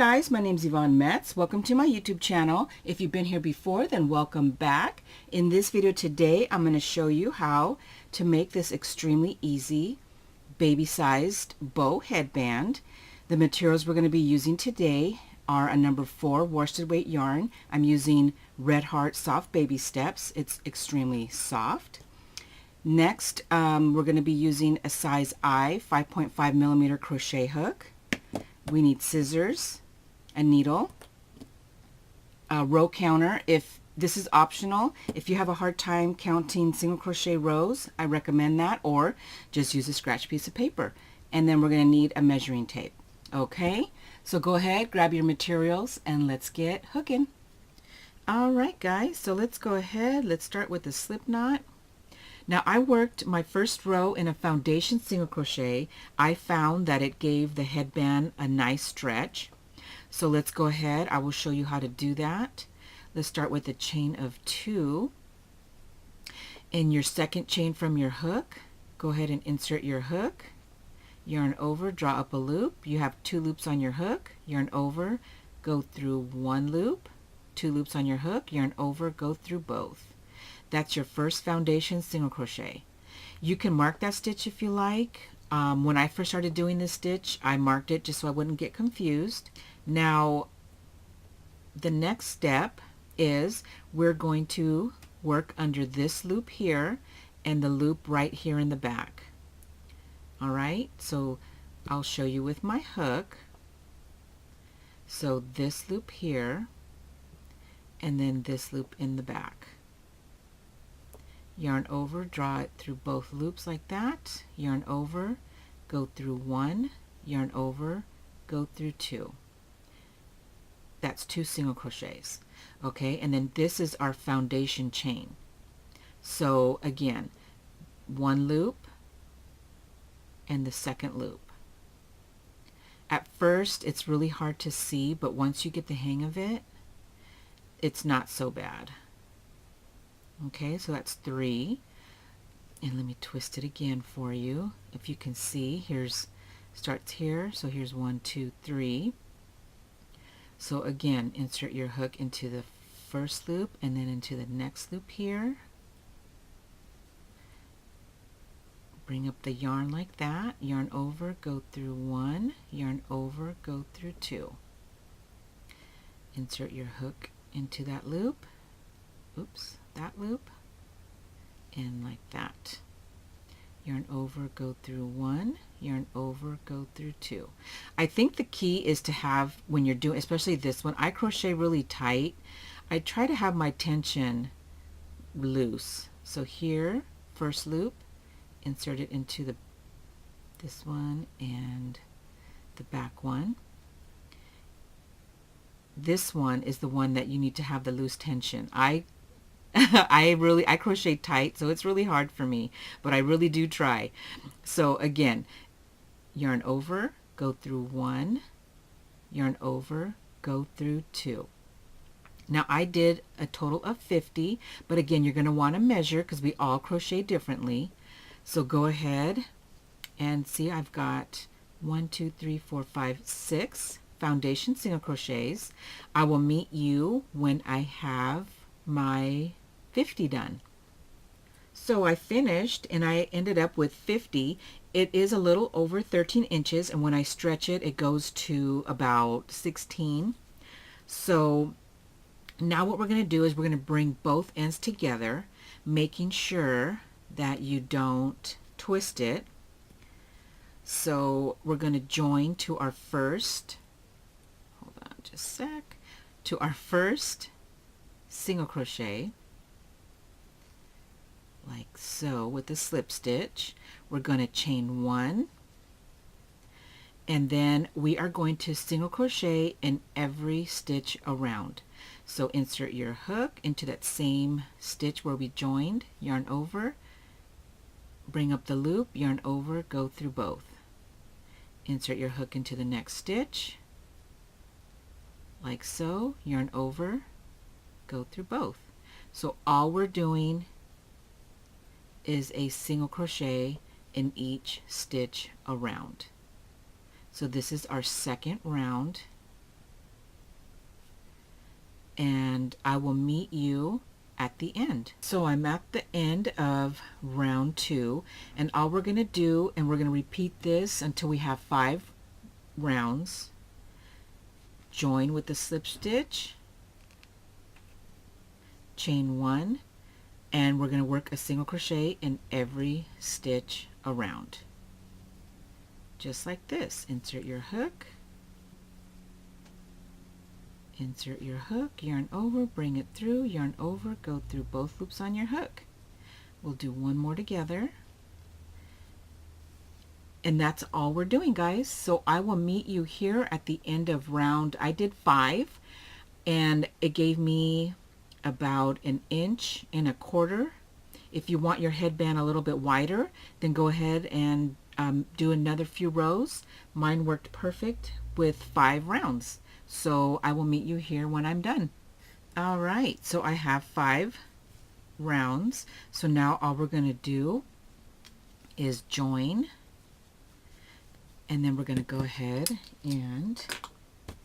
guys, my name is Yvonne Metz. Welcome to my YouTube channel. If you've been here before, then welcome back. In this video today, I'm going to show you how to make this extremely easy baby-sized bow headband. The materials we're going to be using today are a number 4 worsted weight yarn. I'm using Red Heart Soft Baby Steps. It's extremely soft. Next, we're going to be using a size I 5.5 millimeter crochet hook. We need scissors, a needle, a row counter. If this is optional, if you have a hard time counting single crochet rows, I recommend that, or just use a scratch piece of paper. And then we're going to need a measuring tape. Okay, so go ahead, grab your materials, and let's get hooking. Alright guys, so let's go ahead. Let's start with the slip knot. Now I worked my first row in a foundation single crochet. I found that it gave the headband a nice stretch. So let's go ahead. I will show you how to do that. Let's start with a chain of 2. In your second chain from your hook, go ahead and insert your hook. Yarn over, draw up a loop. You have 2 loops on your hook. Yarn over, go through 1 loop. 2 loops on your hook. Yarn over, go through both. That's your first foundation single crochet. You can mark that stitch if you like. When I first started doing this stitch, I marked it just so I wouldn't get confused. Now, the next step is we're going to work under this loop here and the loop right here in the back. Alright, so I'll show you with my hook. So this loop here and then this loop in the back. Yarn over, draw it through both loops like that. Yarn over, go through 1, yarn over, go through 2. That's 2 single crochets. Okay, and then this is our foundation chain. So again, 1 loop and the second loop. At first it's really hard to see, but once you get the hang of it, it's not so bad. Okay, so that's 3, and let me twist it again for you. If you can see, here's starts here, so here's 1, 2, 3. So again, insert your hook into the first loop and then into the next loop here. Bring up the yarn like that. Yarn over, go through 1. Yarn over, go through 2. Insert your hook into that loop. Oops. That loop, and like that. Yarn over, go through 1, yarn over, go through 2. I think the key is to have, when you're doing, especially this one, I crochet really tight. I try to have my tension loose. So here, first loop, insert it into this one and the back one. This one is the one that you need to have the loose tension. I crochet tight, so it's really hard for me, but I really do try. So again, yarn over, go through 1, yarn over, go through 2. Now I did a total of 50, but again, you're going to want to measure because we all crochet differently. So go ahead and see, I've got 1, 2, 3, 4, 5, 6 foundation single crochets. I will meet you when I have my 50 done. So I finished and I ended up with 50. It is a little over 13 inches, and when I stretch it, it goes to about 16. So now what we're going to do is we're going to bring both ends together, making sure that you don't twist it. So we're going to join to our first, hold on just a sec, to our first single crochet like so with the slip stitch. We're going to chain 1, and then we are going to single crochet in every stitch around. So insert your hook into that same stitch where we joined, yarn over, bring up the loop, yarn over, go through both. Insert your hook into the next stitch like so, yarn over, go through both. So all we're doing is a single crochet in each stitch around. So this is our second round and I will meet you at the end. So I'm at the end of round 2, and all we're going to do, and we're going to repeat this until we have 5 rounds. Join with the slip stitch, chain 1, and we're going to work a single crochet in every stitch around. Just like this. Insert your hook, insert your hook, yarn over, bring it through, yarn over, go through both loops on your hook. We'll do one more together. And that's all we're doing, guys. So I will meet you here at the end of round, I did 5, and it gave me about 1.25 inches. If you want your headband a little bit wider, then go ahead and do another few rows. Mine worked perfect with 5 rounds. So I will meet you here when I'm done. All right, so I have 5 rounds. So now all we're going to do is join, and then we're going to go ahead and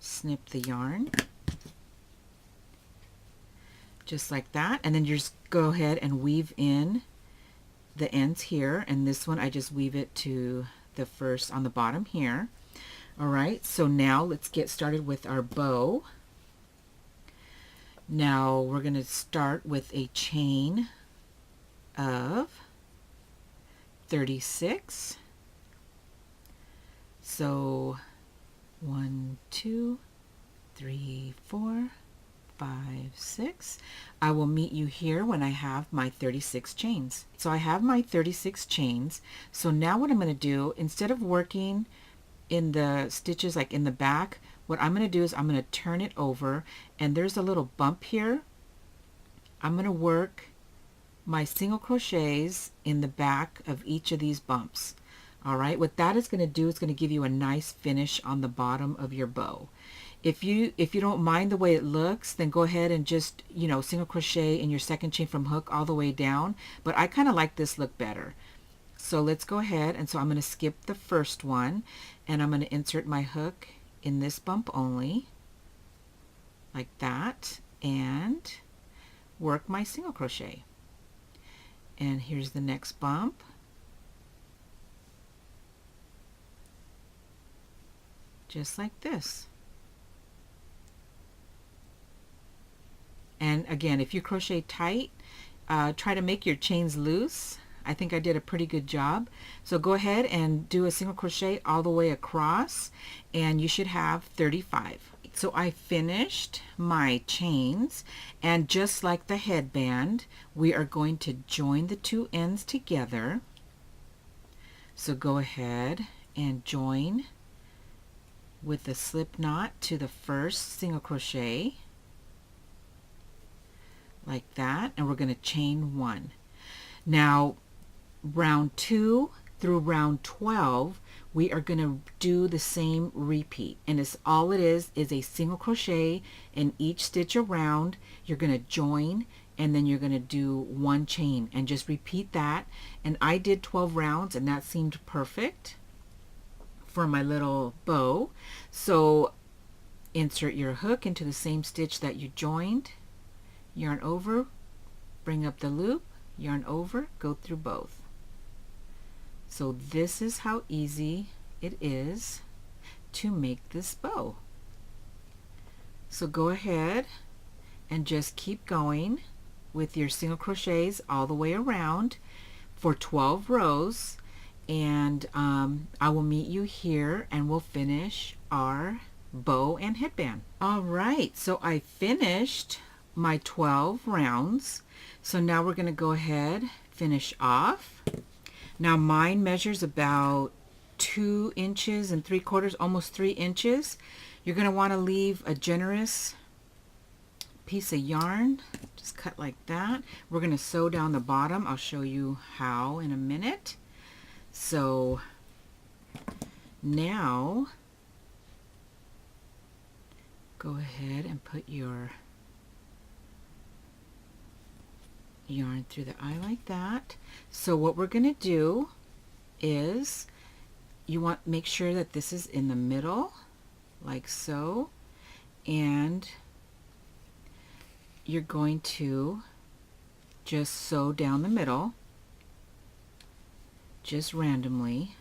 snip the yarn just like that, and then you just go ahead and weave in the ends here, and this one I just weave it to the first on the bottom here. All right, so now let's get started with our bow. Now we're going to start with a chain of 36. So 1, 2, 3, 4, 5, 6. I will meet you here when I have my 36 chains. So I have my 36 chains. So now what I'm going to do, instead of working in the stitches like in the back, what I'm going to do is I'm going to turn it over, and there's a little bump here. I'm going to work my single crochets in the back of each of these bumps. All right, what that is going to do is going to give you a nice finish on the bottom of your bow. If you don't mind the way it looks, then go ahead and just, you know, single crochet in your second chain from hook all the way down, but I kind of like this look better. So let's go ahead, and so I'm going to skip the first one, and I'm going to insert my hook in this bump only, like that, and work my single crochet. And here's the next bump. Just like this. And again, if you crochet tight, try to make your chains loose. I think I did a pretty good job. So go ahead and do a single crochet all the way across, and you should have 35. So I finished my chains, and just like the headband, we are going to join the 2 ends together. So go ahead and join with a slip knot to the first single crochet, like that, and we're going to chain 1. Now round 2 through round 12, we are going to do the same repeat, and it's all it is a single crochet in each stitch around. You're going to join, and then you're going to do 1 chain, and just repeat that. And I did 12 rounds, and that seemed perfect for my little bow. So insert your hook into the same stitch that you joined, yarn over, bring up the loop, yarn over, go through both. So this is how easy it is to make this bow. So go ahead and just keep going with your single crochets all the way around for 12 rows, and I will meet you here and we'll finish our bow and headband. All right, so I finished my 12 rounds. So now we're going to go ahead, finish off. Now mine measures about 2 inches and 3/4, almost 3 inches. You're going to want to leave a generous piece of yarn, just cut like that. We're going to sew down the bottom. I'll show you how in a minute. So now go ahead and put your yarn through the eye like that. So what we're going to do is you want to make sure that this is in the middle, like so, and you're going to just sew down the middle, just randomly,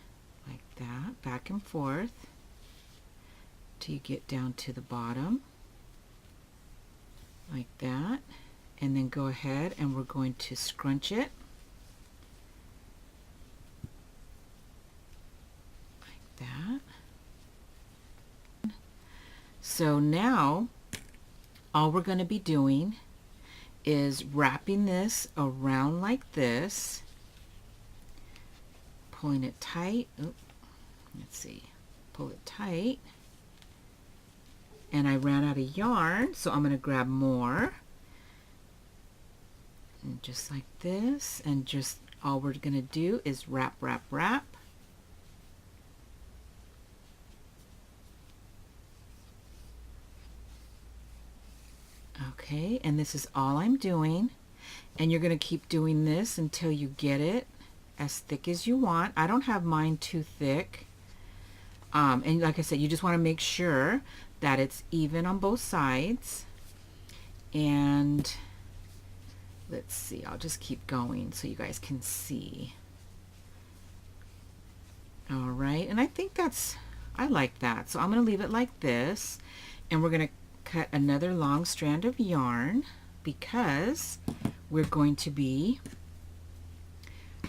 like that, back and forth, till you get down to the bottom, like that, and then go ahead and we're going to scrunch it, like that. So now all we're going to be doing is wrapping this around like this, pulling it tight. Oops, let's see, pull it tight. And I ran out of yarn, so I'm going to grab more. And just like this, and just all we're going to do is wrap, wrap, wrap. Okay, and this is all I'm doing, and you're going to keep doing this until you get it as thick as you want. I don't have mine too thick, and like I said, you just want to make sure that it's even on both sides. And let's see, I'll just keep going so you guys can see. All right, and I think I like that, so I'm going to leave it like this, and we're going to cut another long strand of yarn because we're going to be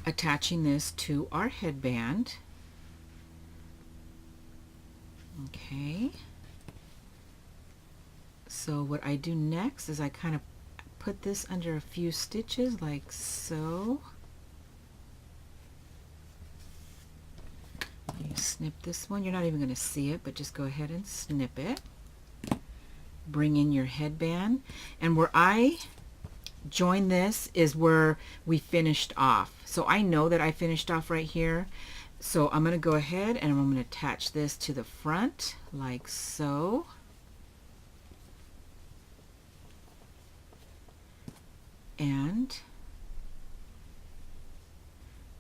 attaching this to our headband. Okay, so what I do next is I kind of put this under a few stitches like so. You snip this one, you're not even going to see it, but just go ahead and snip it. Bring in your headband, and where I join this is where we finished off. So I know that I finished off right here, so I'm going to go ahead and I'm going to attach this to the front like so. And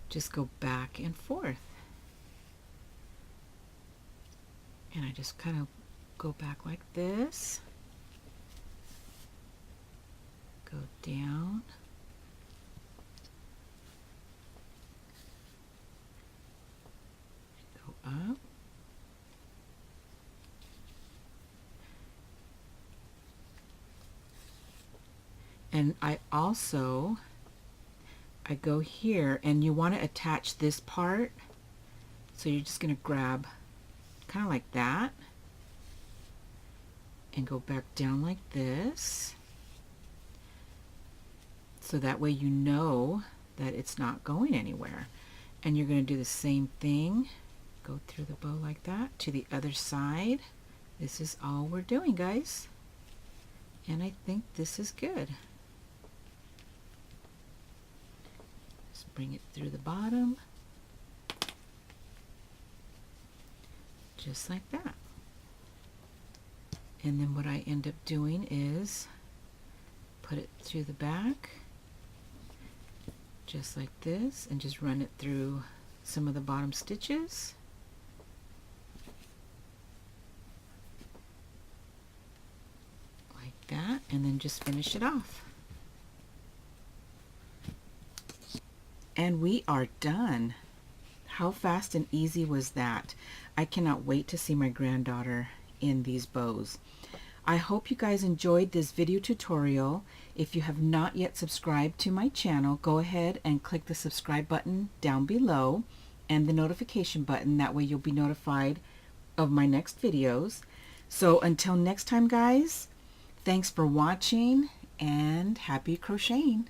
just go back and forth, and I just kind of go back like this. Go down, go up, and I go here, and you want to attach this part, so you're just going to grab kind of like that and go back down like this. So that way you know that it's not going anywhere. And you're going to do the same thing. Go through the bow like that to the other side. This is all we're doing, guys. And I think this is good. Just bring it through the bottom. Just like that. And then what I end up doing is put it through the back, just like this, and just run it through some of the bottom stitches. Like that, and then just finish it off. And we are done. How fast and easy was that? I cannot wait to see my granddaughter in these bows. I hope you guys enjoyed this video tutorial. If you have not yet subscribed to my channel, go ahead and click the subscribe button down below and the notification button. That way you'll be notified of my next videos. So until next time, guys, thanks for watching and happy crocheting.